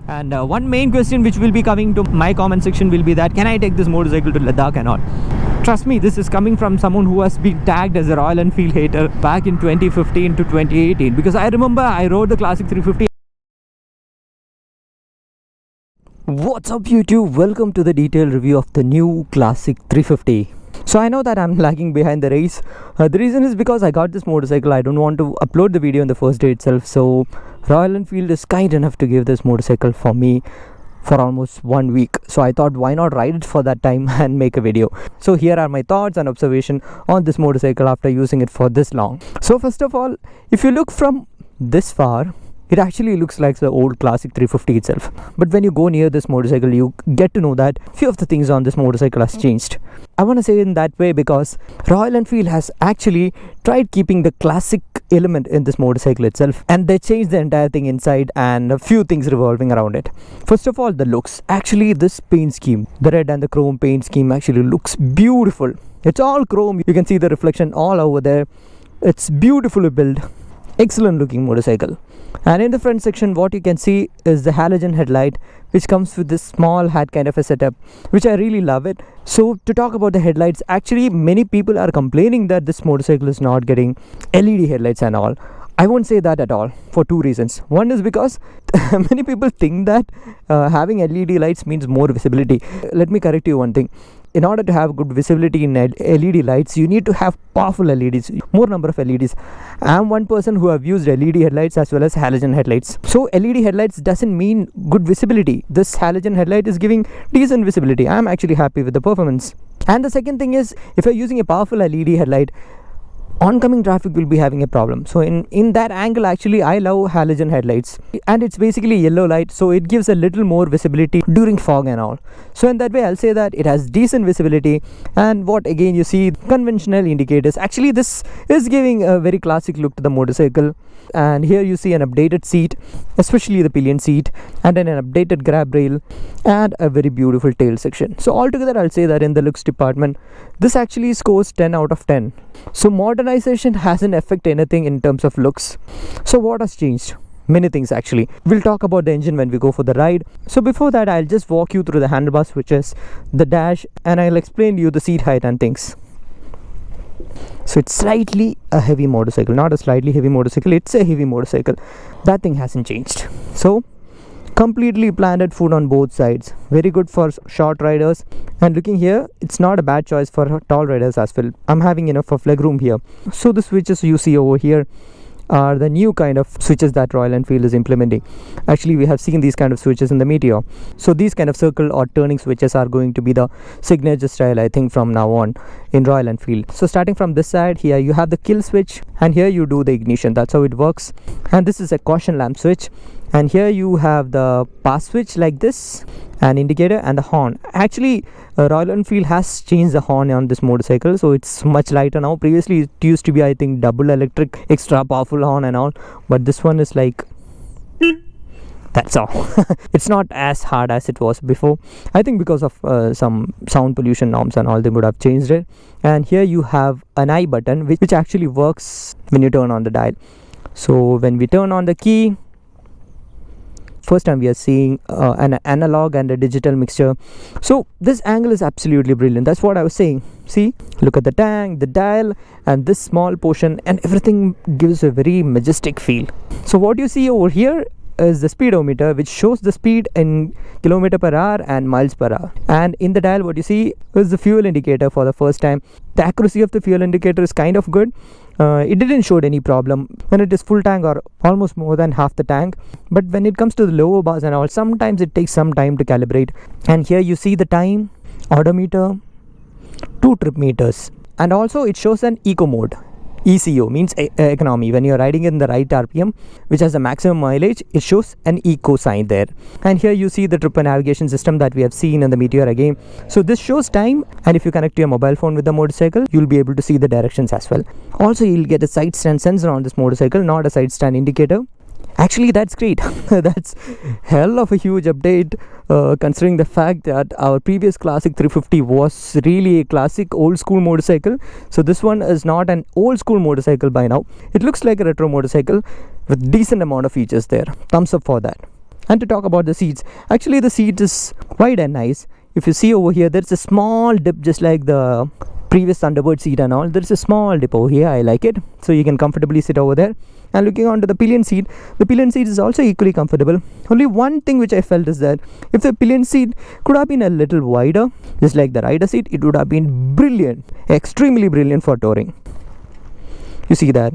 And one main question which will be coming to my comment section will be that can I take this motorcycle to Ladakh and all. Trust me, this is coming from someone who has been tagged as a Royal Enfield hater back in 2015 to 2018, because I remember I rode the Classic 350. What's up YouTube, welcome to the detailed review of the new Classic 350. So I know that I'm lagging behind the race. The reason is because I got this motorcycle. I don't want to upload the video on the first day itself, so Royal Enfield is kind enough to give this motorcycle for me for almost 1 week. So I thought, why not ride it for that time and make a video. So here are my thoughts and observation on this motorcycle after using it for this long. So first of all, if you look from this far, it actually looks like the old Classic 350 itself. But when you go near this motorcycle, you get to know that few of the things on this motorcycle has changed. I want to say in that way because Royal Enfield has actually tried keeping the classic element in this motorcycle itself, and they changed the entire thing inside and a few things revolving around it. First of all, the looks. Actually, this paint scheme, the red and the chrome paint scheme, actually looks beautiful. It's all chrome. You can see the reflection all over there. It's beautifully built. Excellent looking motorcycle. And in the front section, what you can see is the halogen headlight, which comes with this small hat kind of a setup, which I really love it. So to talk about the headlights, actually many people are complaining that this motorcycle is not getting LED headlights and all. I won't say that at all for two reasons. One is because many people think that having LED lights means more visibility. Let me correct you one thing. In order to have good visibility in LED lights, you need to have powerful LEDs, more number of LEDs. I'm one person who have used LED headlights as well as halogen headlights. So LED headlights doesn't mean good visibility. This halogen headlight is giving decent visibility. I'm actually happy with the performance. And the second thing is, if you're using a powerful LED headlight, oncoming traffic will be having a problem. So in that angle, actually I love halogen headlights, and it's basically yellow light, so it gives a little more visibility during fog and all. So in that way, I'll say that it has decent visibility. And what again, you see conventional indicators. Actually this is giving a very classic look to the motorcycle. And here you see an updated seat, especially the pillion seat, and then an updated grab rail and a very beautiful tail section. So altogether, I'll say that in the looks department, this actually scores 10 out of 10. So modernization hasn't affected anything in terms of looks. So what has changed? Many things actually. We'll talk about the engine when we go for the ride. So before that, I'll just walk you through the handlebar switches, the dash, and I'll explain to you the seat height and things. So it's slightly a heavy motorcycle, not a slightly heavy motorcycle, it's a heavy motorcycle. That thing hasn't changed. So completely planted foot on both sides, very good for short riders. And looking here, it's not a bad choice for tall riders as well. I'm having enough of leg room here. So the switches you see over here are the new kind of switches that Royal Enfield is implementing. Actually, we have seen these kind of switches in the Meteor. So these kind of circle or turning switches are going to be the signature style, I think, from now on in Royal Enfield. So starting from this side, here you have the kill switch, and here you do the ignition. That's how it works. And this is a caution lamp switch. And here you have the pass switch like this, an indicator, and the horn. Actually, Royal Enfield has changed the horn on this motorcycle, so it's much lighter now. Previously it used to be, I think, double electric, extra powerful horn and all, but this one is like that's all. It's not as hard as it was before. I think because of some sound pollution norms and all, they would have changed it. And here you have an I button which actually works when you turn on the dial. So when we turn on the key, first time we are seeing an analog and a digital mixture. So this angle is absolutely brilliant. That's what I was saying. See, look at the tank, the dial, and this small portion, and everything gives a very majestic feel. So what you see over here is the speedometer, which shows the speed in kilometer per hour and miles per hour. And in the dial, what you see is the fuel indicator for the first time. The accuracy of the fuel indicator is kind of good. It didn't show any problem when it is full tank or almost more than half the tank. But when it comes to the lower bars and all, sometimes it takes some time to calibrate. And here you see the time, odometer, 2 trip meters. And also it shows an eco mode. ECO means economy. When you're riding in the right RPM, which has the maximum mileage, it shows an eco sign there. And here you see the trip and navigation system that we have seen in the Meteor again. So this shows time, and if you connect your mobile phone with the motorcycle, you'll be able to see the directions as well. Also, you'll get a side stand sensor on this motorcycle, not a side stand indicator. Actually, that's great. That's hell of a huge update, considering the fact that our previous Classic 350 was really a classic old school motorcycle. So this one is not an old school motorcycle by now. It looks like a retro motorcycle with decent amount of features there. Thumbs up for that. And to talk about the seats, actually the seat is wide and nice. If you see over here, there's a small dip just like the previous Thunderbird seat and all. There's a small dip over here. I like it. So you can comfortably sit over there. And looking onto the pillion seat is also equally comfortable. Only one thing which I felt is that if the pillion seat could have been a little wider, just like the rider seat, it would have been brilliant, extremely brilliant for touring. You see that?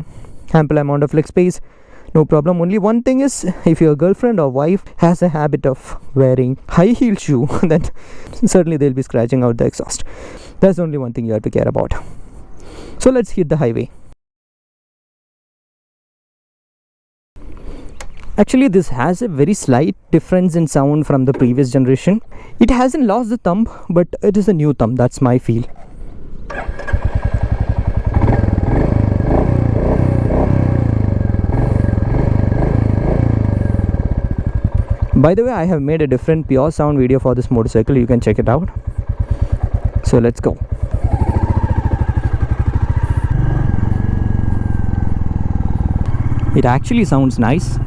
Ample amount of leg space, no problem. Only one thing is, if your girlfriend or wife has a habit of wearing high heel shoe, then certainly they'll be scratching out the exhaust. That's the only one thing you have to care about. So let's hit the highway. Actually, this has a very slight difference in sound from the previous generation. It hasn't lost the thumb, but it is a new thumb. That's my feel. By the way, I have made a different pure sound video for this motorcycle. You can check it out. So let's go. It actually sounds nice.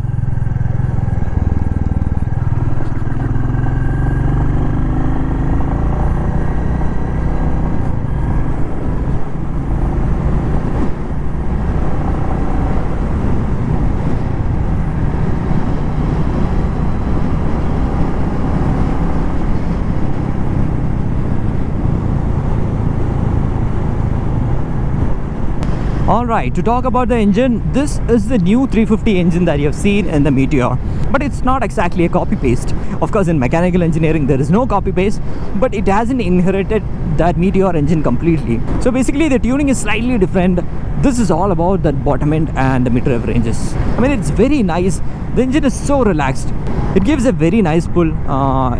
Alright, to talk about the engine, this is the new 350 engine that you have seen in the Meteor. But it's not exactly a copy-paste. Of course, in mechanical engineering, there is no copy-paste, but it hasn't inherited that Meteor engine completely. So basically, the tuning is slightly different. This is all about that bottom end and the mid-rev ranges. I mean, it's very nice. The engine is so relaxed. It gives a very nice pull.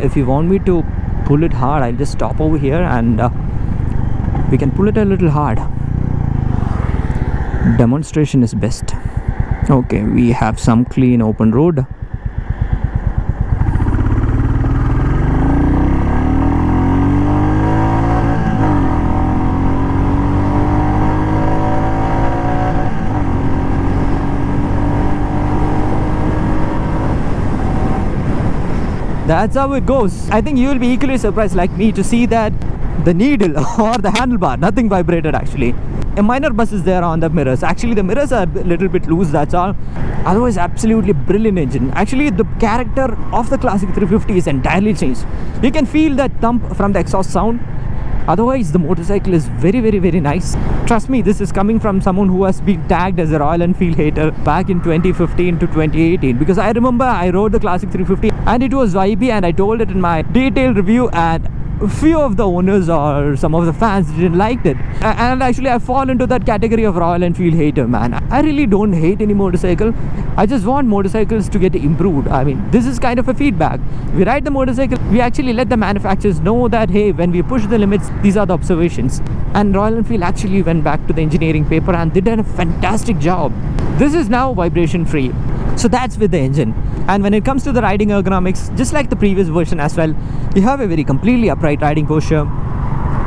If you want me to pull it hard, I'll just stop over here and we can pull it a little hard. Demonstration is best. Okay, we have some clean open road. That's how it goes. I think you will be equally surprised like me to see that the needle or the handlebar, nothing vibrated actually. A minor buzz is there on the mirrors. Actually, the mirrors are a little bit loose, that's all. Otherwise, absolutely brilliant engine. Actually, the character of the classic 350 is entirely changed. You can feel that thump from the exhaust sound. Otherwise, the motorcycle is very, very, very nice. Trust me, this is coming from someone who has been tagged as a Royal Enfield hater back in 2015 to 2018. Because I remember I rode the classic 350 and it was vibey, and I told it in my detailed review, and few of the owners or some of the fans didn't like it. And actually I fall into that category of Royal Enfield hater, man. I really don't hate any motorcycle. I just want motorcycles to get improved. I mean, this is kind of a feedback. We ride the motorcycle, we actually let the manufacturers know that, hey, when we push the limits, these are the observations. And Royal Enfield actually went back to the engineering paper and they did a fantastic job. This is now vibration free. So that's with the engine. And when it comes to the riding ergonomics, just like the previous version as well, you have a very completely upright riding posture.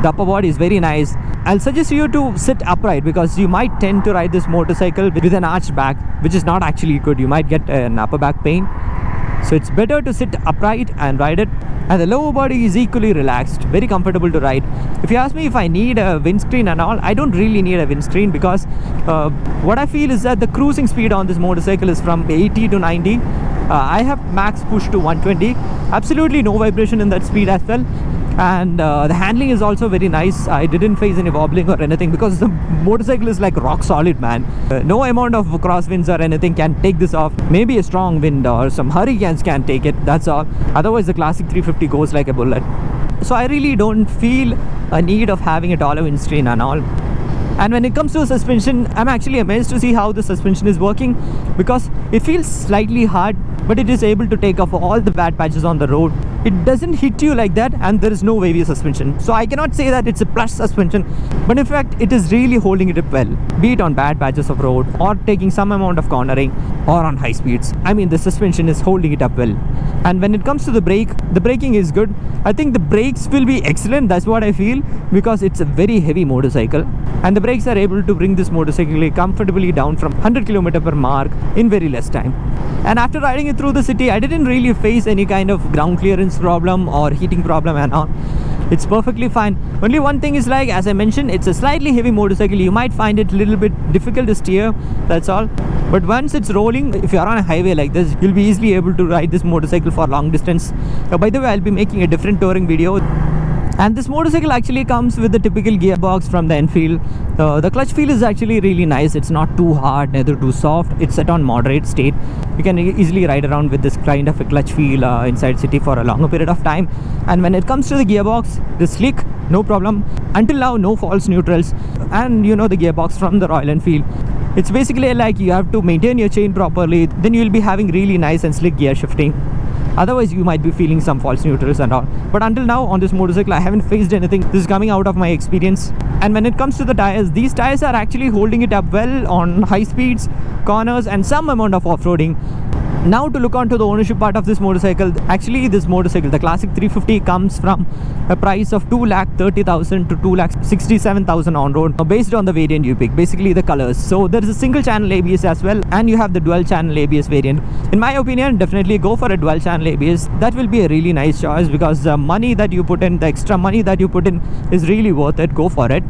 The upper body is very nice. I'll suggest you to sit upright because you might tend to ride this motorcycle with an arched back, which is not actually good. You might get an upper back pain. So it's better to sit upright and ride it. And the lower body is equally relaxed, very comfortable to ride. If you ask me if I need a windscreen and all, I don't really need a windscreen because what I feel is that the cruising speed on this motorcycle is from 80 to 90. I have max push to 120. Absolutely no vibration in that speed as well. And the handling is also very nice. I didn't face any wobbling or anything because the motorcycle is like rock solid, man. No amount of crosswinds or anything can take this off. Maybe a strong wind or some hurricanes can take it, that's all. Otherwise the classic 350 goes like a bullet. So I really don't feel a need of having a taller windscreen and all. And when it comes to suspension, I'm actually amazed to see how the suspension is working because it feels slightly hard, but it is able to take off all the bad patches on the road. It doesn't hit you like that, and there is no wavy suspension. So I cannot say that it's a plush suspension, but in fact it is really holding it up well, be it on bad patches of road or taking some amount of cornering or on high speeds. I mean, the suspension is holding it up well. And when it comes to the brake, the braking is good. I think the brakes will be excellent, that's what I feel, because it's a very heavy motorcycle and the brakes are able to bring this motorcycle comfortably down from 100 km per mark in very less time. And after riding through the city, I didn't really face any kind of ground clearance problem or heating problem and all. It's perfectly fine. Only one thing is, like as I mentioned, it's a slightly heavy motorcycle. You might find it a little bit difficult to steer, that's all. But once it's rolling, if you're on a highway like this, you'll be easily able to ride this motorcycle for long distance. By the way, I'll be making a different touring video. And this motorcycle actually comes with the typical gearbox from the Enfield. The clutch feel is actually really nice. It's not too hard, neither too soft. It's set on moderate state. You can easily ride around with this kind of a clutch feel inside city for a longer period of time. And when it comes to the gearbox, the slick, no problem. Until now, no false neutrals. And you know the gearbox from the Royal Enfield. It's basically like you have to maintain your chain properly. Then you'll be having really nice and slick gear shifting. Otherwise, you might be feeling some false neutrals and all. But until now, on this motorcycle, I haven't faced anything. This is coming out of my experience. And when it comes to the tires, these tires are actually holding it up well on high speeds, corners, and some amount of off-roading. Now to look on to the ownership part of this motorcycle. Actually, this motorcycle, the Classic 350, comes from a price of 2,30,000 to 2,67,000 on road, based on the variant you pick, basically the colors. So there is a single channel ABS as well, and you have the dual channel ABS variant. In my opinion, definitely go for a dual channel ABS. That will be a really nice choice, because the money that you put in, the extra money that you put in is really worth it. Go for it.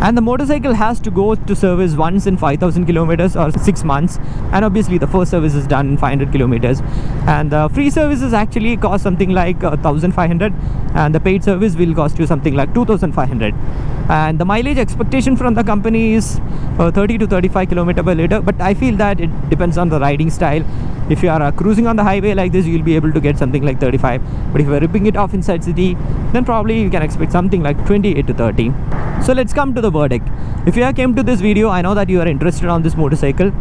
And the motorcycle has to go to service once in 5,000 kilometers or 6 months, and obviously the first service is done in 500 kilometers, and the free services actually cost something like 1,500, and the paid service will cost you something like 2,500. And the mileage expectation from the company is 30 to 35 kilometer per liter, but I feel that it depends on the riding style. If you are cruising on the highway like this, you'll be able to get something like 35, but if you're ripping it off inside city, then probably you can expect something like 28 to 30. So let's come to the verdict. If you came to this video, I know that you are interested on this motorcycle.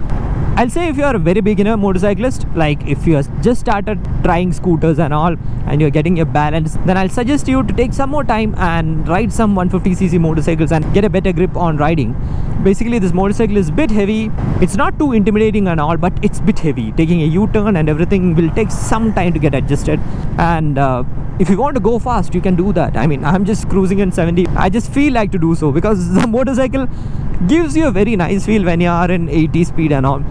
I'll say if you are a very beginner motorcyclist, like if you just started trying scooters and all, and you're getting your balance, then I'll suggest you to take some more time and ride some 150cc motorcycles and get a better grip on riding. Basically, this motorcycle is a bit heavy. It's not too intimidating and all, but it's a bit heavy. Taking a U-turn and everything will take some time to get adjusted. And if you want to go fast, you can do that. I mean, I'm just cruising in 70. I just feel like to do so, because the motorcycle gives you a very nice feel when you are in 80 speed and all.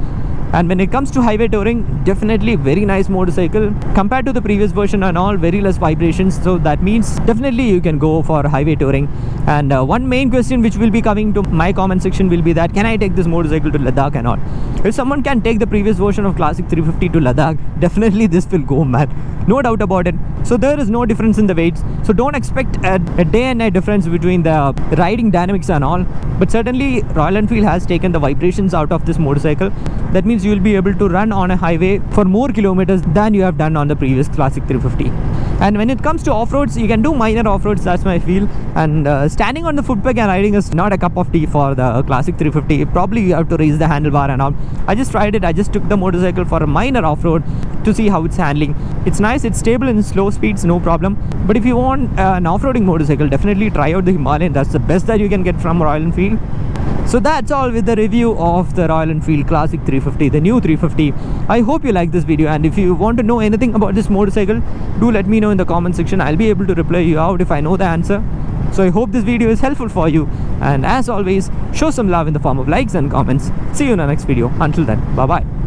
And when it comes to highway touring, definitely very nice motorcycle compared to the previous version and all. Very less vibrations, so that means definitely you can go for highway touring. And one main question which will be coming to my comment section will be that, can I take this motorcycle to Ladakh and all? If someone can take the previous version of Classic 350 to Ladakh, definitely this will go, man, no doubt about it. So there is no difference in the weights, so don't expect a day and night difference between the riding dynamics and all. But certainly Royal Enfield has taken the vibrations out of this motorcycle. That means you will be able to run on a highway for more kilometers than you have done on the previous Classic 350. And when it comes to off-roads, you can do minor off-roads, that's my feel. And standing on the footpeg and riding is not a cup of tea for the Classic 350. Probably you have to raise the handlebar and all. I just tried it. I just took the motorcycle for a minor off-road to see how it's handling. It's nice, it's stable in slow speeds, no problem. But if you want an off-roading motorcycle, definitely try out the Himalayan. That's the best that you can get from Royal Enfield. So that's all with the review of the Royal Enfield Classic 350, the new 350. I hope you like this video, and if you want to know anything about this motorcycle, do let me know in the comment section. I'll be able to reply you out if I know the answer. So I hope this video is helpful for you, and as always, show some love in the form of likes and comments. See you in the next video. Until then, bye bye.